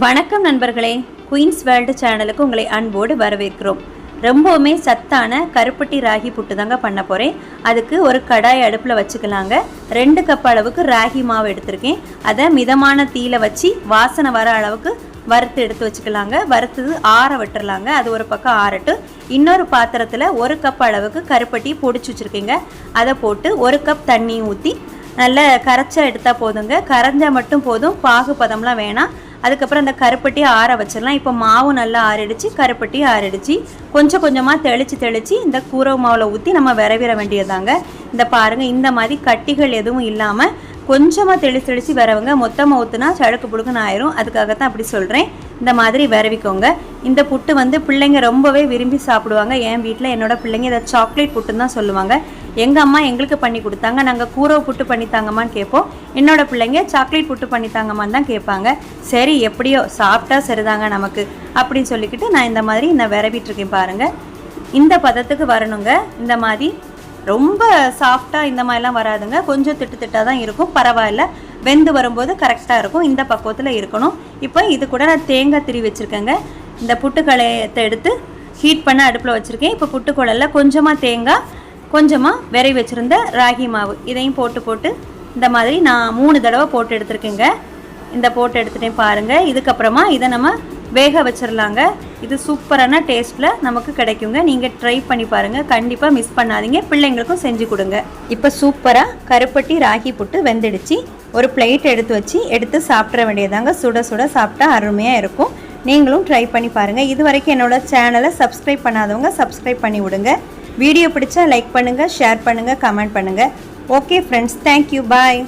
வணக்கம் நண்பர்களே, queens world சேனலுக்கு உங்களை அன்போடு வரவேற்கிறோம். ரொம்பவுமே சத்தான கருப்பட்டி ராகி புட்டு தாங்க பண்ண போகிறேன். அதுக்கு ஒரு கடாய் அடுப்பில் வச்சுக்கலாங்க. 2 கப் அளவுக்கு ராகி மாவு எடுத்திருக்கேன். அதை மிதமான தீயில வச்சு வாசனை வர அளவுக்கு வறுத்து எடுத்து வச்சுக்கலாங்க. வறுத்தது ஆற விட்டுறலாங்க. அது ஒரு பக்கம் ஆறட்டு. இன்னொரு பாத்திரத்தில் 1 கப் அளவுக்கு கருப்பட்டி பொடிச்சு வச்சுருக்கீங்க. அதை போட்டு 1 கப் தண்ணி ஊற்றி நல்லா கரைச்சா எடுத்தால் போதுங்க. கரைஞ்சா மட்டும் போதும், பாகு பதம்லாம் வேணாம். அதுக்கப்புறம் அந்த கருப்பட்டி ஆற வச்சிடலாம். இப்போ மாவு நல்லா ஆறிடுச்சு, கருப்பட்டி ஆறிடுச்சு. கொஞ்சம் கொஞ்சமாக தெளித்து இந்த கூரவு மாவில் ஊற்றி நம்ம விரவிட வேண்டியதாங்க. இந்த பாருங்கள், இந்த மாதிரி கட்டிகள் எதுவும் இல்லாமல் கொஞ்சமாக தெளித்து விரவுங்க. மொத்தமாக ஊற்றுனா சழக்கு புழுக்குன்னு ஆயிரும். அதுக்காகத்தான் அப்படி சொல்கிறேன். இந்த மாதிரி விரவிக்கோங்க. இந்த புட்டு பிள்ளைங்க ரொம்பவே விரும்பி சாப்பிடுவாங்க. என் வீட்டில் என்னோடய பிள்ளைங்க இதை சாக்லேட் புட்டுன்னு தான் சொல்லுவாங்க. எங்கள் அம்மா எங்களுக்கு பண்ணி கொடுத்தாங்க. நாங்கள் கூரவு புட்டு பண்ணித்தாங்கம்மான்னு கேட்போம். என்னோட பிள்ளைங்க சாக்லேட் புட்டு பண்ணித்தாங்கம்மான்னு தான் கேட்பாங்க. சரி, எப்படியோ சாப்பிட்டா சரிதாங்க நமக்கு அப்படின்னு சொல்லிக்கிட்டு நான் இந்த மாதிரி விரவிட்டுருக்கேன். பாருங்கள், இந்த பதத்துக்கு வரணுங்க. இந்த மாதிரி ரொம்ப சாஃப்டாக இந்த மாதிரிலாம் வராதுங்க. கொஞ்சம் திட்டாக தான் இருக்கும். பரவாயில்ல, வெந்து வரும்போது கரெக்டாக இருக்கும். இந்த பக்குவத்தில் இருக்கணும். இப்போ இது கூட நான் தேங்காய் திரி வச்சுருக்கேங்க. இந்த புட்டுக்களையத்தை எடுத்து ஹீட் பண்ண அடுப்பில் வச்சுருக்கேன். இப்போ புட்டுக்குழலில் கொஞ்சமாக தேங்காய், கொஞ்சமாக விரை வச்சுருந்த ராகி மாவு இதையும் போட்டு இந்த மாதிரி நான் 3 தடவை போட்டு எடுத்துருக்கேங்க. இந்த போட்டு எடுத்துகிட்டேன் பாருங்கள். இதுக்கப்புறமா இதை நம்ம வேக வச்சிடலாங்க. இது சூப்பரான டேஸ்ட்டில் நமக்கு கிடைக்குங்க. நீங்கள் ட்ரை பண்ணி பாருங்கள், கண்டிப்பாக மிஸ் பண்ணாதீங்க. பிள்ளைங்களுக்கும் செஞ்சு கொடுங்க. இப்போ சூப்பராக கருப்பட்டி ராகி புட்டு வெந்துடுச்சு. ஒரு பிளேட் எடுத்து சாப்பிட்ற வேண்டியதாங்க. சுட சுட சாப்பிட்டா அருமையாக இருக்கும். நீங்களும் ட்ரை பண்ணி பாருங்கள். இது வரைக்கும் என்னோடய சேனலை சப்ஸ்கிரைப் பண்ணாதவங்க சப்ஸ்கிரைப் பண்ணி விடுங்க. வீடியோ பிடிச்சா லைக் பண்ணுங்கள், ஷேர் பண்ணுங்கள், கமெண்ட் பண்ணுங்கள். ஓகே ஃப்ரெண்ட்ஸ், தேங்க்யூ, பாய்.